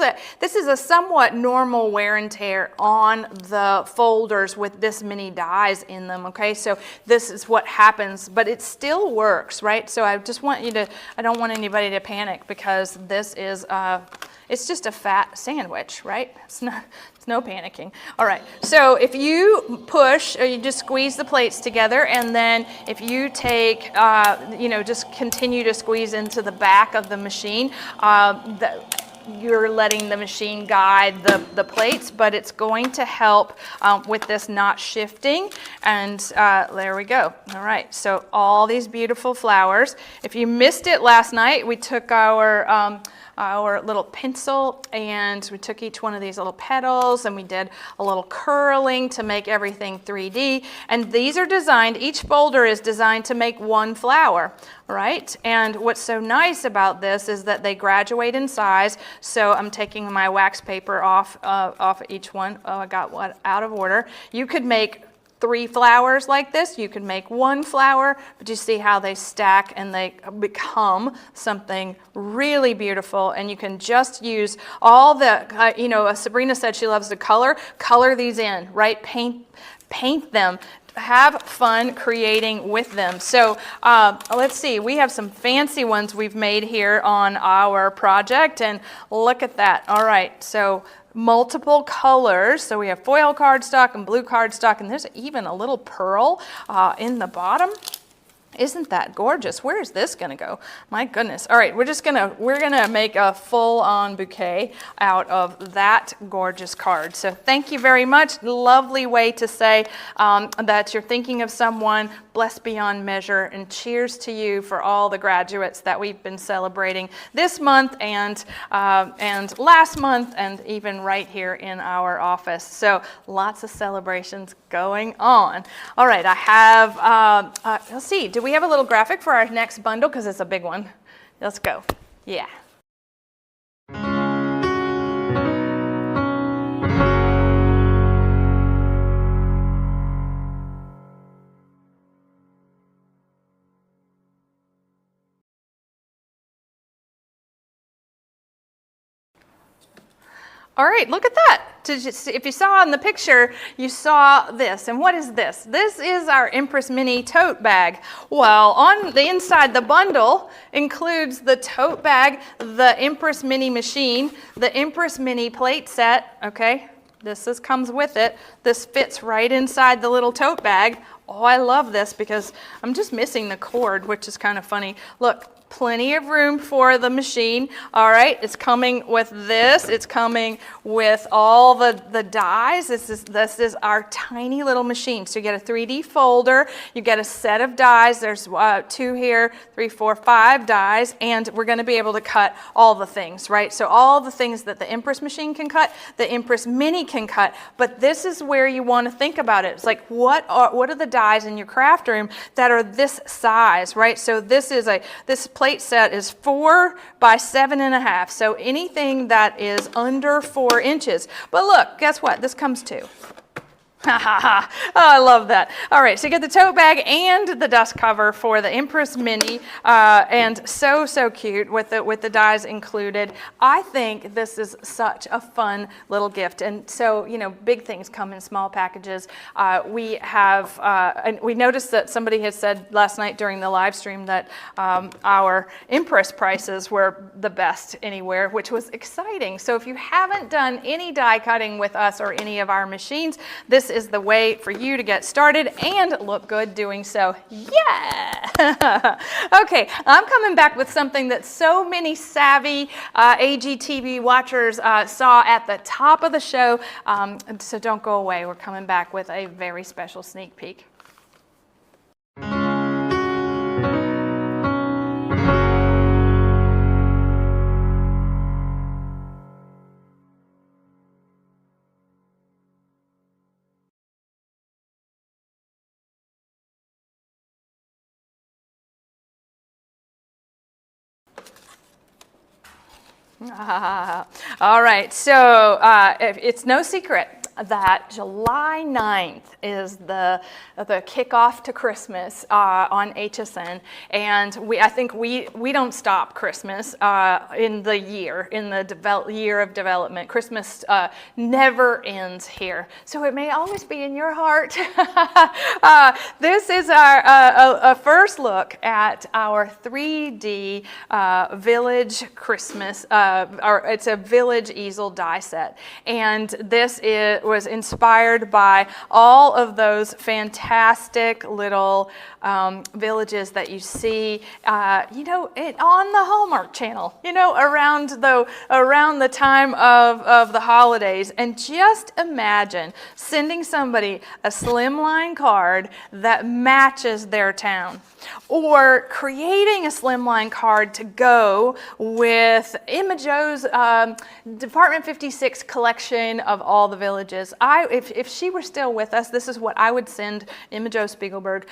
A: a somewhat normal wear and tear on the folders with this many dies in them. Okay, so this is what happens, but it still works, right? So I just want you to. I don't want anybody to panic because this is. It's just a fat sandwich, right? It's no panicking. All right, so if you push, or you just squeeze the plates together, and then if you take, just continue to squeeze into the back of the machine, you're letting the machine guide the plates, but it's going to help with this not shifting. And there we go. All right, so all these beautiful flowers. If you missed it last night, we took our little pencil and we took each one of these little petals and we did a little curling to make everything 3D. And these are designed, each folder is designed to make 1 flower, right? And what's so nice about this is that they graduate in size. So I'm taking my wax paper off each one. Oh, I got one out of order. You could make 3 flowers like this. You can make 1 flower, but you see how they stack and they become something really beautiful. And you can just use all the, Sabrina said she loves to color these in, right? Paint them. Have fun creating with them. So let's see, we have some fancy ones we've made here on our project, and look at that. All right, so multiple colors. So we have foil cardstock and blue cardstock, and there's even a little pearl in the bottom. Isn't that gorgeous? Where is this gonna go? My goodness. All right, we're gonna make a full-on bouquet out of that gorgeous card. So thank you very much. Lovely way to say that you're thinking of someone blessed beyond measure, and cheers to you for all the graduates that we've been celebrating this month and last month, and even right here in our office. So lots of celebrations going on. All right, I have, let's see, do we have a little graphic for our next bundle? Because it's a big one. Let's go. Yeah. All right, look at that. If you saw in the picture, you saw this. And what is this? This is our Empress Mini tote bag. Well, on the inside, the bundle includes the tote bag, the Empress Mini machine, the Empress Mini plate set, okay? This comes with it. This fits right inside the little tote bag. Oh, I love this because I'm just missing the cord, which is kind of funny. Look. plenty of room for the machine. All right, it's coming with this. It's coming with all the dies. This is our tiny little machine. So you get a 3D folder. You get a set of dies. There's 2 here, 3, 4, 5 dies, and we're going to be able to cut all the things, right? So all the things that the Empress machine can cut, the Empress Mini can cut. But this is where you want to think about it. It's like, what are the dies in your craft room that are this size, right? So this plate set is 4 by 7.5. So anything that is under 4 inches. But look, guess what? This comes too. Ha ha ha. Oh, I love that. All right, so you get the tote bag and the dust cover for the Empress Mini, and so cute with the dies included. I think this is such a fun little gift, and so, you know, big things come in small packages. We have, and we noticed that somebody had said last night during the live stream that our Empress prices were the best anywhere, which was exciting. So if you haven't done any die cutting with us or any of our machines, this is the way for you to get started and look good doing so. Yeah! Okay, I'm coming back with something that so many savvy AGTV watchers saw at the top of the show, so don't go away. We're coming back with a very special sneak peek. All right, so it's no secret that July 9th is the kickoff to Christmas on HSN, and I think we don't stop Christmas in the year year of development. Christmas never ends here, so it may always be in your heart. This is our first look at our 3D village Christmas. It's a village easel die set, and this was inspired by all of those fantastic little villages that you see, you know, on the Hallmark Channel, you know, around the time of the holidays. And just imagine sending somebody a Slimline card that matches their town, or creating a Slimline card to go with Joe's Department 56 collection of all the villages. If she were still with us, this is what I would send Jo Spiegelberg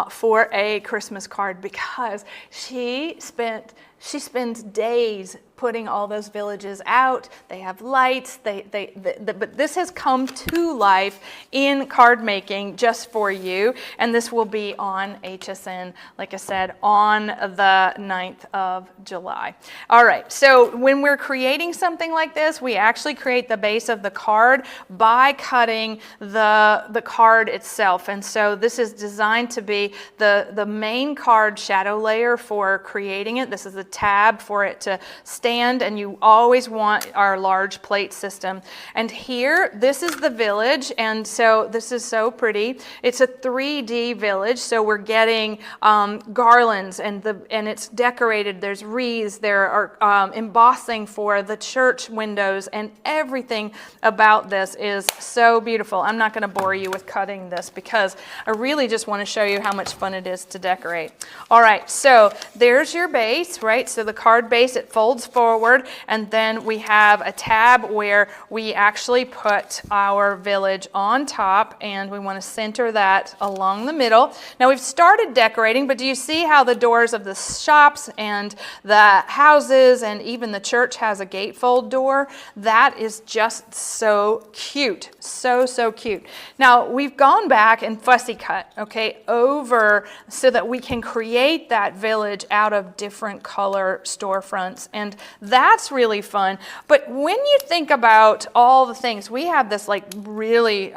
A: for a Christmas card, because she spends days putting all those villages out. They have lights, but this has come to life in card making just for you, and this will be on HSN, like I said, on the 9th of July. All right, so when we're creating something like this, we actually create the base of the card by cutting the card itself, and so this is designed to be the main card shadow layer for creating it. This is a tab for it to stand, and you always want our large plate system. And here, this is the village, and so this is so pretty. It's a 3D village, so we're getting garlands, and it's decorated. There's wreaths, there are embossing for the church windows, and everything about this is so beautiful. I'm not going to bore you with cutting this because I really just want to show you how much fun it is to decorate. All right, so there's your base, right? So the card base, it folds forward, and then we have a tab where we actually put our village on top, and we want to center that along the middle. Now we've started decorating, but do you see how the doors of the shops and the houses and even the church has a gatefold door? That is just so cute, so cute. Now we've gone back and fussy cut, okay, over so that we can create that village out of different color storefronts, and that's really fun. But when you think about all the things, we have this like really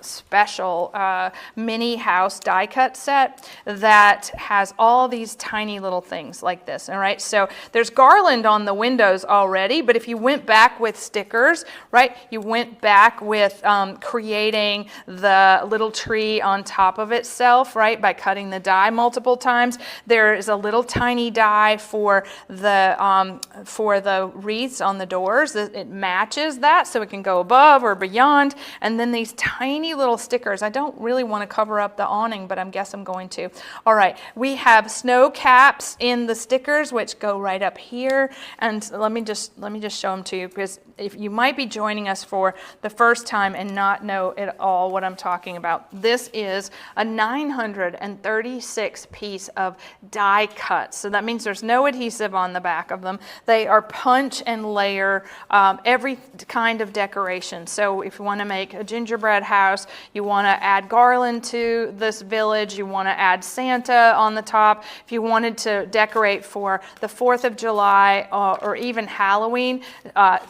A: special mini house die cut set that has all these tiny little things like this. All right, so there's garland on the windows already, but if you went back with stickers, right, you went back with creating the little tree on top of itself, right, by cutting the die multiple times. There is a little tiny die for the wreaths on the doors. It matches that, so it can go above or beyond. And then these tiny little stickers. I don't really want to cover up the awning, but I guess I'm going to. All right, we have snow caps in the stickers, which go right up here. And let me just show them to you, because if you might be joining us for the first time and not know at all what I'm talking about. This is a 936 piece of die cuts. So that means there's no adhesive on the back of them. They are punch and layer every kind of decoration. So if you want to make a gingerbread house, you want to add garland to this village, you want to add Santa on the top. If you wanted to decorate for the 4th of July or even Halloween,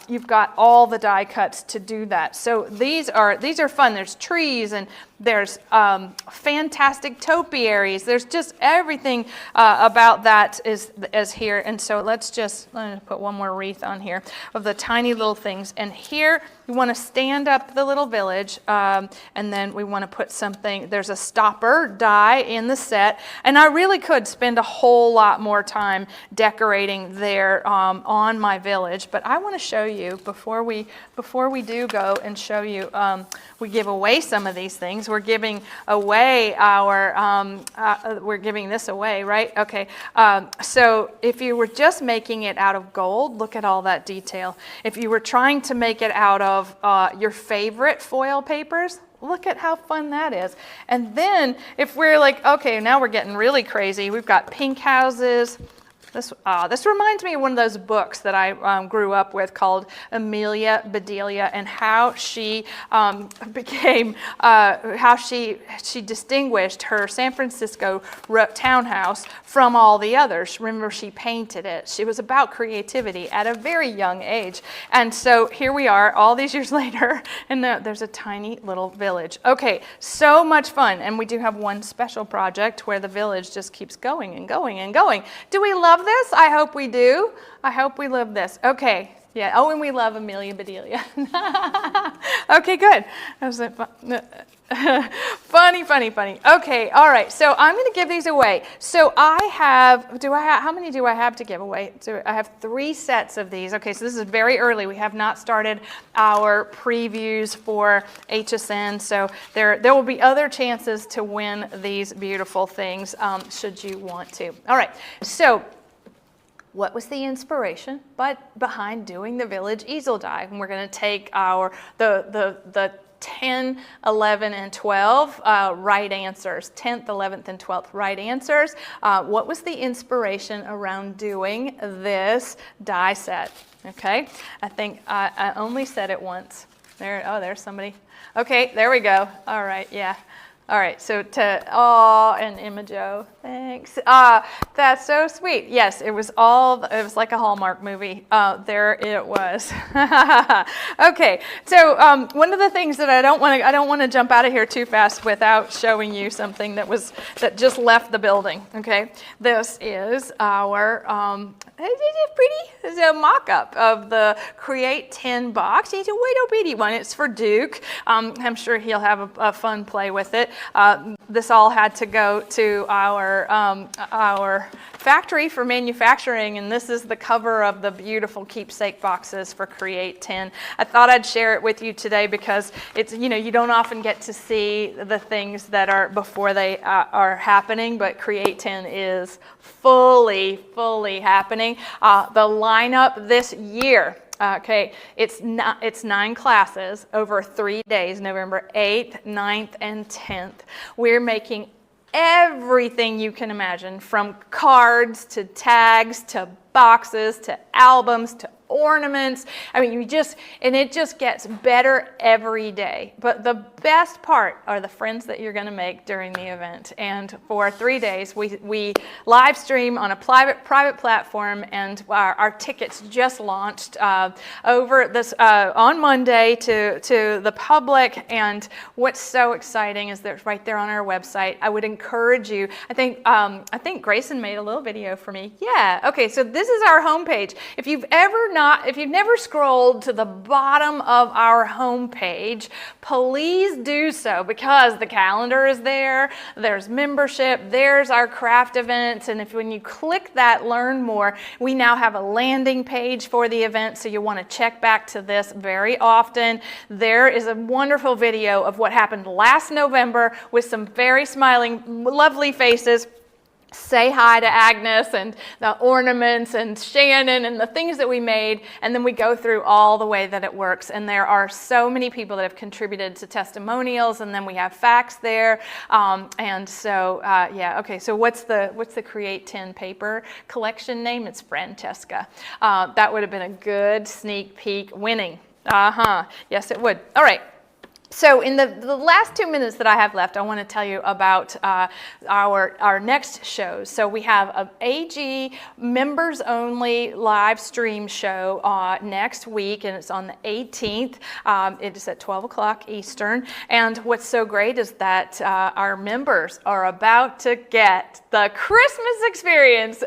A: you've got all the die cuts to do that. So these are fun. There's trees and there's fantastic topiaries. There's just everything about that is here. And so let me put one more wreath on here of the tiny little things. And here we want to stand up the little village, and then we want to put something. There's a stopper die in the set, and I really could spend a whole lot more time decorating there on my village. But I want to show you before we do go and show you. We give away some of these things. We're giving away we're giving this away, right? Okay. So if you were just making it out of gold, look at all that detail. If you were trying to make it out of your favorite foil papers, look at how fun that is. And then if we're like, okay, now we're getting really crazy. We've got pink houses. This reminds me of one of those books that I grew up with called Amelia Bedelia, and how she she distinguished her San Francisco townhouse from all the others. Remember, she painted it. She was about creativity at a very young age. And so here we are all these years later, and there's a tiny little village. Okay, so much fun. And we do have one special project where the village just keeps going and going and going. Do we love this? I hope we do. I hope we love this. Okay. Yeah. Oh, and we love Amelia Bedelia. Okay, good. Funny. Okay. All right. So I'm going to give these away. So how many do I have to give away? So I have 3 sets of these. Okay. So this is very early. We have not started our previews for HSN. So there will be other chances to win these beautiful things should you want to. All right. So what was the inspiration behind doing the village easel die? And we're going to take the 10, 11, and 12 right answers, 10th, 11th, and 12th right answers. What was the inspiration around doing this die set? Okay, I think I only said it once. There's somebody. Okay, there we go. All right, yeah. All right, so and Emma Jo, thanks. That's so sweet. Yes, it was like a Hallmark movie. There it was. Okay, so one of the things that I don't want to jump out of here too fast without showing you something that just left the building. Okay, this is our it's a mock-up of the Create 10 box. It's a little bitty one. It's for Duke. I'm sure he'll have a fun play with it. This all had to go to our factory for manufacturing, and this is the cover of the beautiful keepsake boxes for Create 10. I thought I'd share it with you today because it's, you don't often get to see the things that are before they are happening, but Create 10 is fully happening. The lineup this year. Okay, it's 9 classes over 3 days, November 8th, 9th, and 10th. We're making everything you can imagine, from cards to tags to boxes to albums to ornaments. I mean, and it just gets better every day. But the best part are the friends that you're going to make during the event. And for 3 days, we live stream on a private platform, and our tickets just launched over this on Monday to the public. And what's so exciting is that right there on our website. I would encourage you. I think Grayson made a little video for me. Yeah. Okay. So this is our homepage. If you've never scrolled to the bottom of our homepage, please do so, because the calendar is there. There's membership. There's our craft events. And when you click that Learn More, we now have a landing page for the event. So you want to check back to this very often. There is a wonderful video of what happened last November with some very smiling, lovely faces. Say hi to Agnes and the ornaments and Shannon and the things that we made, and then we go through all the way that it works. And there are so many people that have contributed to testimonials, and then we have facts there. And so yeah, okay. So what's the Create 10 paper collection name? It's Francesca. That would have been a good sneak peek. Winning. Yes, it would. All right. So in the last 2 minutes that I have left, I want to tell you about our next shows. So we have an AG members only live stream show next week, and it's on the 18th. It is at 12 o'clock Eastern. And what's so great is that our members are about to get the Christmas experience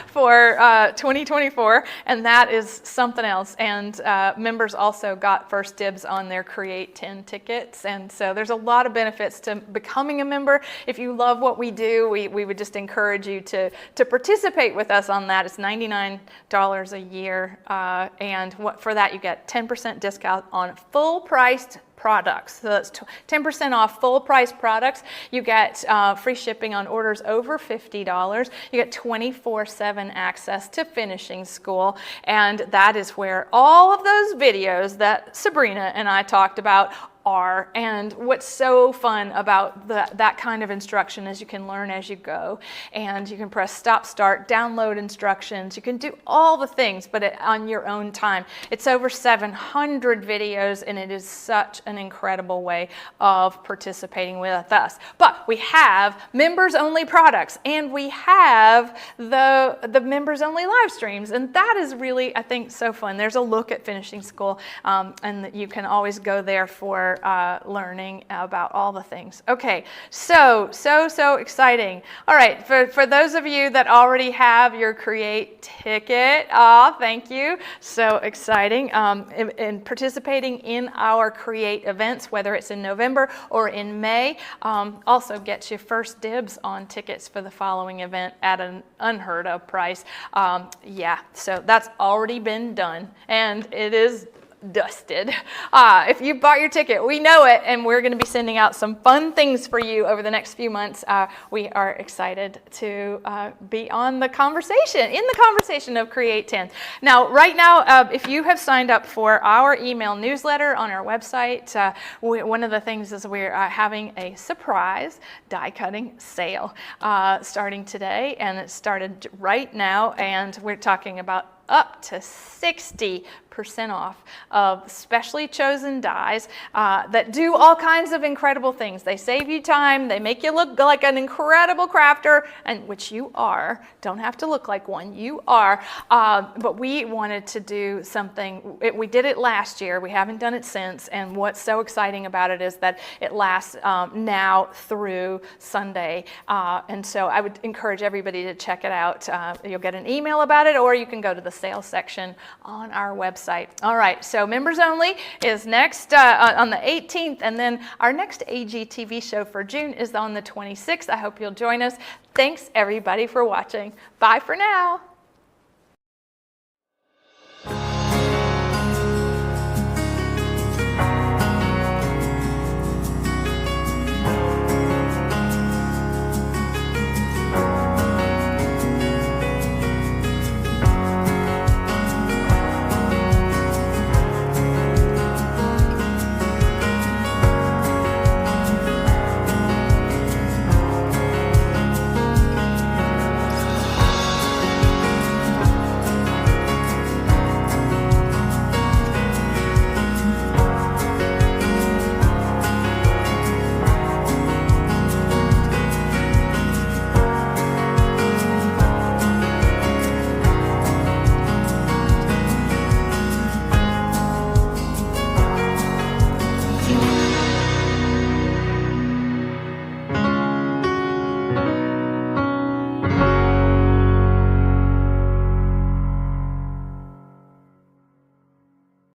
A: for 2024, and that is something else. And members also got first dibs on their Create 10 tickets. And so there's a lot of benefits to becoming a member. If you love what we do, we would just encourage you to participate with us on that. It's $99 a year. And for that, you get 10% discount on full-priced products. So that's 10% off full price products. You get free shipping on orders over $50. You get 24/7 access to finishing school. And that is where all of those videos that Sabrina and I talked about are. And what's so fun about that kind of instruction is you can learn as you go, and you can press stop, start, download instructions. You can do all the things, but on your own time. It's over 700 videos, and it is such an incredible way of participating with us. But we have members only products, and we have the members only live streams, and that is really, I think, so fun. There's a look at finishing school, and you can always go there for learning about all the things. Okay, so exciting. All right, for those of you that already have your Create ticket, thank you. So exciting. In participating in our Create events, whether it's in November or in May, also gets you first dibs on tickets for the following event at an unheard of price. Yeah, so that's already been done, and it is dusted. If you bought your ticket, we know it, and we're going to be sending out some fun things for you over the next few months. We are excited to be in the conversation of Create 10. Now, right now, if you have signed up for our email newsletter on our website, one of the things is we're having a surprise die cutting sale starting today, and it started right now, and we're talking about up to 60% off of specially chosen dies that do all kinds of incredible things. They save you time, they make you look like an incredible crafter, and which you are. Don't have to look like one, you are. But we wanted to do something. We did it last year, we haven't done it since, and what's so exciting about it is that it lasts now through Sunday. And so I would encourage everybody to check it out. You'll get an email about it, or you can go to the sales section on our website. All right, so members only is next on the 18th, and then our next AGTV show for June is on the 26th. I hope you'll join us. Thanks everybody for watching. Bye for now.